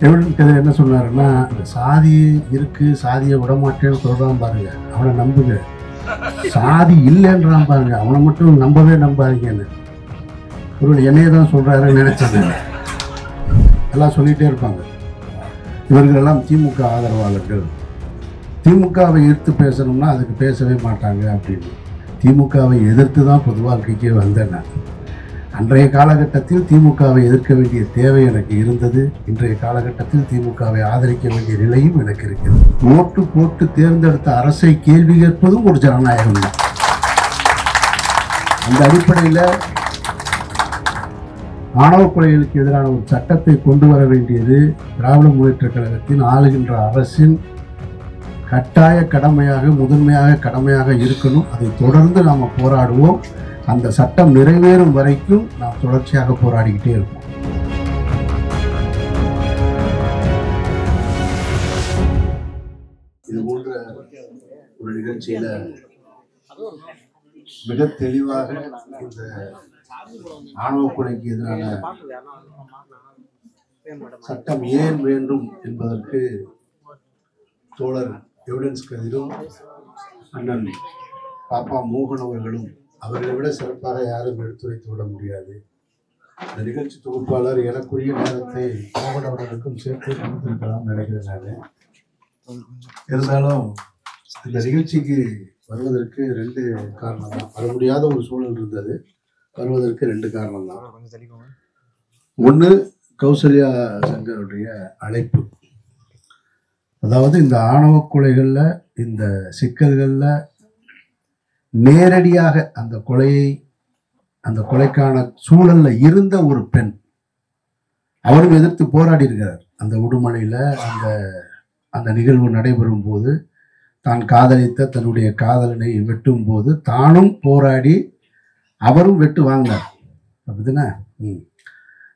Evidence கதை என்ன சொன்னாருன்னா, சாதி இருக்கு, சாதியை விடமாட்டேன்னு சொல்றான் பாருங்க, அவனை நம்புங்க. சாதி இல்லைன்றான் பாருங்க, அவனை மட்டும் நம்பவே நம்பாதீங்கன்னு. ஒரு என்னையே தான் சொல்றாருன்னு நினைச்சேன். எல்லாம் சொல்லிட்டே இருப்பாங்க. இவர்கள் எல்லாம் திமுக ஆதரவாளர்கள். திமுகவை எதிர்த்து பேசணும்னா அதுக்கு பேசவே மாட்டாங்க அப்படின்னு. திமுகவை எதிர்த்து தான் பொது வாழ்க்கைக்கே வந்தேன் நான். அன்றைய காலகட்டத்தில் திமுகவை எதிர்க்க வேண்டிய தேவை எனக்கு இருந்தது. இன்றைய காலகட்டத்தில் திமுகவை ஆதரிக்க வேண்டிய நிலையும் எனக்கு இருக்கிறது. ஓட்டு போட்டு தேர்ந்தெடுத்த அரசை கேள்வி கேட்பதும் ஒரு ஜனநாயகம் தான். அந்த அடிப்படையில் ஆணவ கொலைகளுக்கு எதிரான ஒரு சட்டத்தை கொண்டு வர வேண்டியது திராவிட முன்னேற்றக் கழகத்தின் ஆளுகின்ற அரசின் கட்டாய கடமையாக, முதன்மையாக கடமையாக இருக்கணும். அதை தொடர்ந்து நாம் போராடுவோம். அந்த சட்டம் நிறைவேறும் வரைக்கும் நாம் தொடர்ச்சியாக போராடிக்கிட்டே இருப்போம். இது போன்ற ஒரு நிகழ்ச்சியில மிக தெளிவாக இந்த ஆணவ கொலைக்கு எதிரான சட்டம் ஏன் வேண்டும் என்பதற்கு தோழர் எவிடன்ஸ் கதிரும் அண்ணன் பாப்பா மோகன் அவர்களும் அவர்களை விட சிறப்பாக யாரும் எடுத்துரைத்து விட முடியாது. இந்த நிகழ்ச்சி தொகுப்பாளர் எனக்குரிய நேரத்தை மோகன் அவர்களுக்கும் சேர்த்து கொடுத்திருக்கலாம் நினைக்கிறேன். நான் இருந்தாலும் இந்த நிகழ்ச்சிக்கு வருவதற்கு 2 காரணம் தான். வர முடியாத ஒரு சூழல் இருந்தது. வருவதற்கு 2 காரணம் தான். ஒன்று, கௌசல்யா சங்கருடைய அழைப்பு. அதாவது இந்த ஆணவ கொலைகளில், இந்த சிக்கல்களில் நேரடியாக அந்த கொலைக்கான சூழல்ல இருந்த ஒரு பெண், அவரும் எதிர்த்து போராடி இருக்கிறார். அந்த உடுமலையில் அந்த நிகழ்வு நடைபெறும் போது தான் காதலித்த தன்னுடைய காதலனை வெட்டும் போது தானும் போராடி அவரும் வெட்டு வாங்கினார். அப்படிதானே?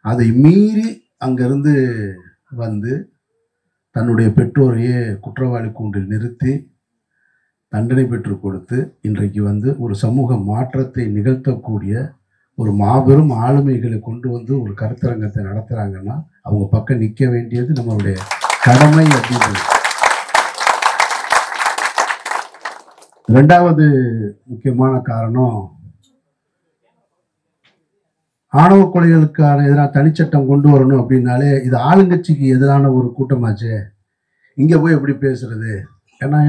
அதை மீறி அங்கிருந்து வந்து தன்னுடைய பெற்றோரையே குற்றவாளி கூண்டில் நிறுத்தி தண்டனை பெற்றுக் கொடுத்து இன்றைக்கு வந்து ஒரு சமூக மாற்றத்தை நிகழ்த்தக்கூடிய ஒரு மாபெரும் ஆளுமைகளை கொண்டு வந்து ஒரு கருத்தரங்கத்தை நடத்துறாங்கன்னா அவங்க பக்கம் நிற்க வேண்டியது நம்மளுடைய கடமை அப்படின்றது. 2வது முக்கியமான காரணம், ஆணவ கொலைகளுக்கான எதிரான தனிச்சட்டம் கொண்டு வரணும் அப்படின்னாலே இது ஆளுங்கட்சிக்கு எதிரான ஒரு கூட்டமாச்சு, இங்க போய் எப்படி பேசுறது? ஏன்னா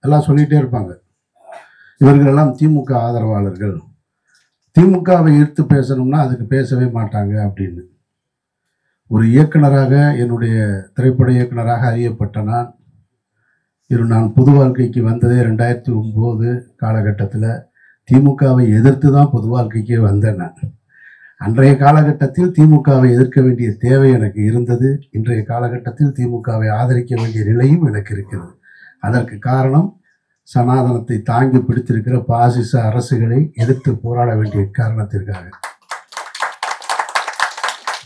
எல்லாம் சொல்லிட்டே இருப்பாங்க, இவர்கள் எல்லாம் திமுக ஆதரவாளர்கள், திமுகவை எதிர்த்து பேசணும்னா அதுக்கு பேசவே மாட்டாங்க அப்படின்னு. ஒரு இயக்குனராக, என்னுடைய திரைப்பட இயக்குனராக அறியப்பட்ட நான் பொது வாழ்க்கைக்கு வந்ததே 2009 காலகட்டத்தில் திமுகவை எதிர்த்து தான் பொது வாழ்க்கைக்கே வந்தேன் நான். அன்றைய காலகட்டத்தில் திமுகவை எதிர்க்க வேண்டிய தேவை எனக்கு இருந்தது. இன்றைய காலகட்டத்தில் திமுகவை ஆதரிக்க வேண்டிய நிலையும் எனக்கு இருக்கிறது. அதற்கு காரணம், சனாதனத்தை தாங்கி பிடித்திருக்கிற பாசிச அரசுகளை எதிர்த்து போராட வேண்டிய காரணத்திற்காக.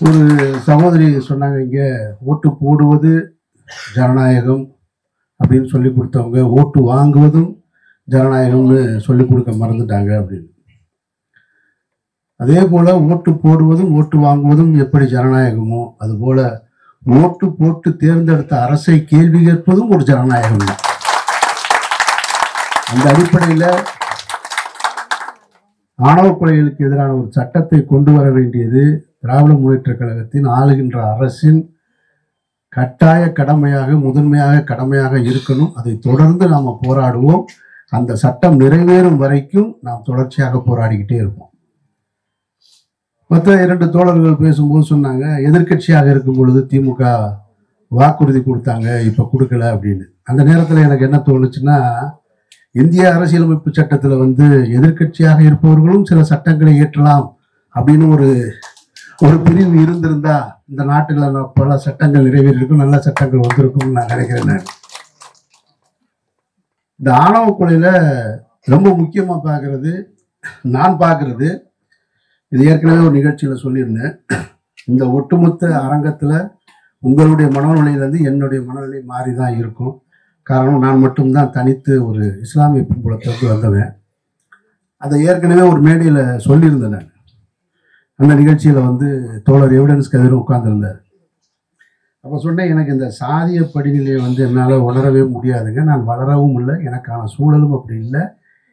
ஒரு சகோதரி சொன்னாங்க, இங்கே ஓட்டு போடுவது ஜனநாயகம் அப்படின்னு சொல்லி கொடுத்தவங்க ஓட்டு வாங்குவதும் ஜனநாயகம்னு சொல்லிக் கொடுக்க மறந்துட்டாங்க அப்படின்னு. அதே போல ஓட்டு போடுவதும் ஓட்டு வாங்குவதும் எப்படி ஜனநாயகமோ அதுபோல ஓட்டு போட்டு தேர்ந்தெடுத்த அரசை கேள்வி கேட்பதும் ஒரு ஜனநாயகம் தான். அந்த அடிப்படையில் ஆணவ கொலைகளுக்கு எதிரான ஒரு சட்டத்தை கொண்டு வர வேண்டியது திராவிட முன்னேற்றக் கழகத்தின் ஆளுகின்ற அரசின் கட்டாய கடமையாக, முதன்மையாக கடமையாக இருக்கணும். அதை தொடர்ந்து நாம் போராடுவோம். அந்த சட்டம் நிறைவேறும் வரைக்கும் நாம் தொடர்ச்சியாக போராடிக்கிட்டே இருப்போம். மற்ற 2 தோழர்கள் பேசும்போது சொன்னாங்க, எதிர்கட்சியாக இருக்கும் பொழுது திமுக வாக்குறுதி கொடுத்தாங்க, இப்ப கொடுக்கல அப்படின்னு. அந்த நேரத்தில் எனக்கு என்ன தோணுச்சுன்னா, இந்திய அரசியலமைப்பு சட்டத்தில் வந்து எதிர்கட்சியாக இருப்பவர்களும் சில சட்டங்களை இயற்றலாம் அப்படின்னு ஒரு பிரிவு இருந்திருந்தா இந்த நாட்டில் பல சட்டங்கள் நிறைவேறியிருக்கும், நல்ல சட்டங்கள் வந்திருக்கும்னு நான் நினைக்கிறேன். இந்த ஆணவ கொலையில ரொம்ப முக்கியமா நான் பார்க்கறது, இது ஏற்கனவே ஒரு நிகழ்ச்சியில சொல்லியிருந்தேன், இந்த ஒட்டுமொத்த அரங்கத்துல உங்களுடைய மனநிலையிலிருந்து என்னுடைய மனநிலை மாறிதான் இருக்கும். காரணம், நான் மட்டும்தான் தனித்து ஒரு இஸ்லாமிய பின்புலத்திற்கு வந்தவன். அதை ஏற்கனவே ஒரு மேடையில் சொல்லியிருந்தேன் நான். அந்த நிகழ்ச்சியில் வந்து தோழர் எவிடன்ஸ் கதிரும் உட்கார்ந்துருந்தார். அப்போ சொன்னேன், எனக்கு இந்த சாதிய படிநிலையை வந்து என்னால் உணரவே முடியாதுங்க, நான் வளரவும் இல்லை, எனக்கான சூழலும் அப்படி இல்லை,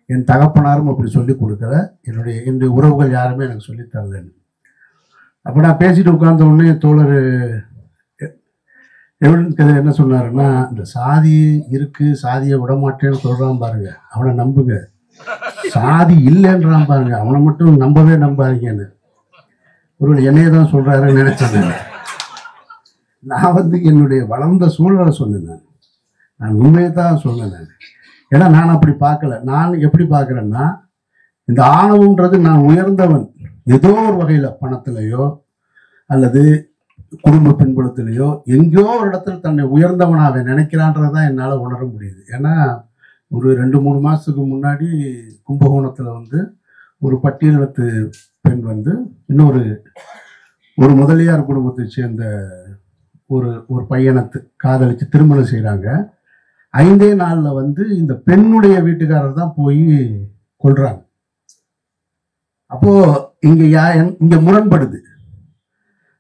என் தகப்பனாரும் அப்படி சொல்லிக் கொடுக்கல, என்னுடைய உறவுகள் யாருமே எனக்கு சொல்லித்தரலன்னு. அப்போ நான் பேசிட்டு உட்கார்ந்த உடனே தோழர் எவ்வளவு என்ன சொன்னாருன்னா, இந்த சாதி இருக்கு, சாதியை விடமாட்டேன்னு சொல்றான் பாருங்க, அவனை நம்புங்க. சாதி இல்லைன்றான் பாருங்க, அவனை மட்டும் நம்பவே நம்பாதீங்கன்னு. ஒரு என்னையே தான் சொல்றாருன்னு நினைச்சேன். நான் வந்து என்னுடைய வளர்ந்த சூழலை சொன்னேன், நான் உண்மையை தான் சொன்னேன். ஏன்னா நான் அப்படி பார்க்கல. நான் எப்படி பார்க்குறேன்னா, இந்த ஆணவம்ன்றது நான் உயர்ந்தவன் ஏதோ ஒரு வகையில் பணத்திலையோ அல்லது குடும்ப பின்புலத்திலேயோ எங்கேயோ ஒரு இடத்துல தன்னை உயர்ந்தவனாக நினைக்கிறான்றதான் என்னால் உணர முடியுது. ஏன்னா ஒரு 2-3 மாதத்துக்கு முன்னாடி கும்பகோணத்தில் வந்து ஒரு பட்டியலினத்து பெண் வந்து இன்னொரு முதலியார் குடும்பத்தை சேர்ந்த ஒரு பையனத்து காதலிச்சு திருமணம் செய்கிறாங்க. 5 நாளில் வந்து இந்த பெண்ணுடைய வீட்டுக்காரர் தான் போய் கொள்றாங்க. அப்போ இங்க முரண்படுது.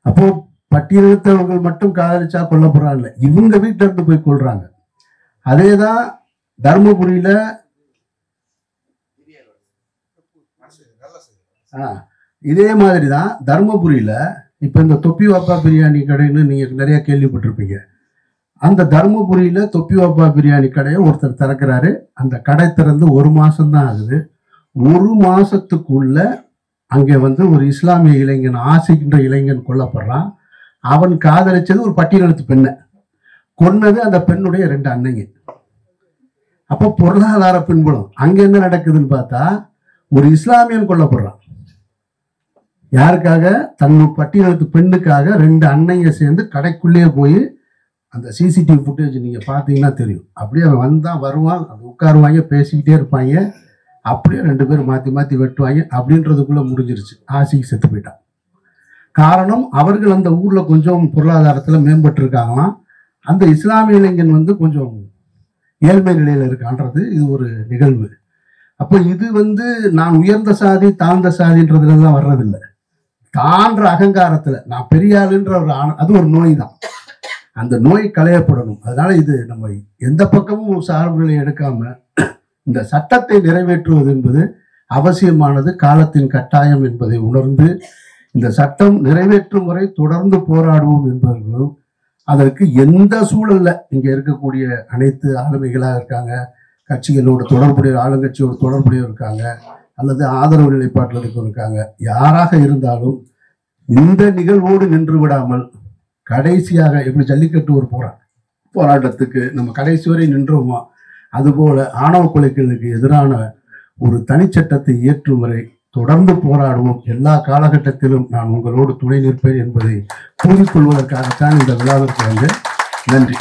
அப்போ பட்டியலினத்தவர்கள் மட்டும் காதலிச்சா கொல்லப்படுறாங்க, இவங்க வீட்டில இருந்து போய் கொள்றாங்க. அதேதான் தர்மபுரியில இதே மாதிரிதான் தர்மபுரியில இப்ப இந்த தொப்பி வாப்பா பிரியாணி கடைன்னு நீங்க நிறைய கேள்விப்பட்டிருப்பீங்க. அந்த தர்மபுரியில தொப்பி வாப்பா பிரியாணி கடையை ஒருத்தர் திறக்கிறாரு. அந்த கடை திறந்து 1 மாசம்தான் ஆகுது. 1 மாசத்துக்குள்ள அங்கே வந்து ஒரு இஸ்லாமிய இளைஞன், ஆசிக்கின்ற இளைஞன் கொல்லப்படுறான். அவன் காதலிச்சது ஒரு பட்டியலினத்து பெண்ணை, கொன்னது அந்த பெண்ணுடைய 2 அண்ணங்க. அப்போ பொருளாதார பின்புலம் அங்க என்ன நடக்குதுன்னு பார்த்தா, ஒரு இஸ்லாமியன் கொல்லப்படுறான். யாருக்காக? தன் பட்டியலினத்து பெண்ணுக்காக 2 அண்ணங்க சேர்ந்து கடைக்குள்ளேயே போய், அந்த சிசிடிவி ஃபுட்டேஜ் நீங்க பார்த்தீங்கன்னா தெரியும், அப்படியே அவன் வந்தான் வருவான், அது உட்காருவாங்க, பேசிக்கிட்டே இருப்பாங்க, அப்படியே 2 பேரும் மாற்றி மாற்றி வெட்டுவாங்க. அப்படின்றதுக்குள்ள முடிஞ்சிருச்சு. ஆசிக்கு செத்து போயிட்டான். காரணம், அவர்கள் அந்த ஊர்ல கொஞ்சம் பொருளாதாரத்தில் மேம்பட்டு இருக்காங்களாம். அந்த இஸ்லாமிய இளைஞன் வந்து கொஞ்சம் ஏழ்மை நிலையில இருக்கான்றது இது ஒரு நிகழ்வு. அப்போ இது வந்து நான் உயர்ந்த சாதி தாழ்ந்த சாதின்றதுலாம் வர்றதில்லை. தான்ற அகங்காரத்துல நான் பெரிய ஆளுன்ற அது ஒரு நோய் தான். அந்த நோய் களையப்படணும். அதனால இது நம்ம எந்த பக்கமும் சார்புகளை எடுக்காம இந்த சட்டத்தை நிறைவேற்றுவது என்பது அவசியமானது, காலத்தின் கட்டாயம் என்பதை உணர்ந்து இந்த சட்டம் நிறைவேற்றும் வரை தொடர்ந்து போராடுவோம் என்பவர்களும், அதற்கு எந்த சூழல்ல இங்க இருக்கக்கூடிய அனைத்து ஆளுமைகளாக இருக்காங்க, கட்சிகளோட தொடர்புடைய ஆளுங்கட்சியோட தொடர்புடைய இருக்காங்க, அல்லது ஆதரவு நிலைப்பாட்டில் இருக்காங்க, யாராக இருந்தாலும் இந்த நிகழ்வோடு நின்று விடாமல் கடைசியாக எப்படி ஜல்லிக்கட்டு ஒரு போராட்டத்துக்கு நம்ம கடைசி வரை நின்றோமோ, அதுபோல ஆணவ கொலைகளுக்கு எதிரான ஒரு தனிச்சட்டத்தை இயற்றும் வரை தொடர்ந்து போராடுவோம். எல்லா காலகட்டத்திலும் நான் உங்களோடு துணை நிற்பேன் என்பதை கூறிக்கொள்வதற்காகத்தான் இந்த விழாவிற்கு வந்து நன்றி.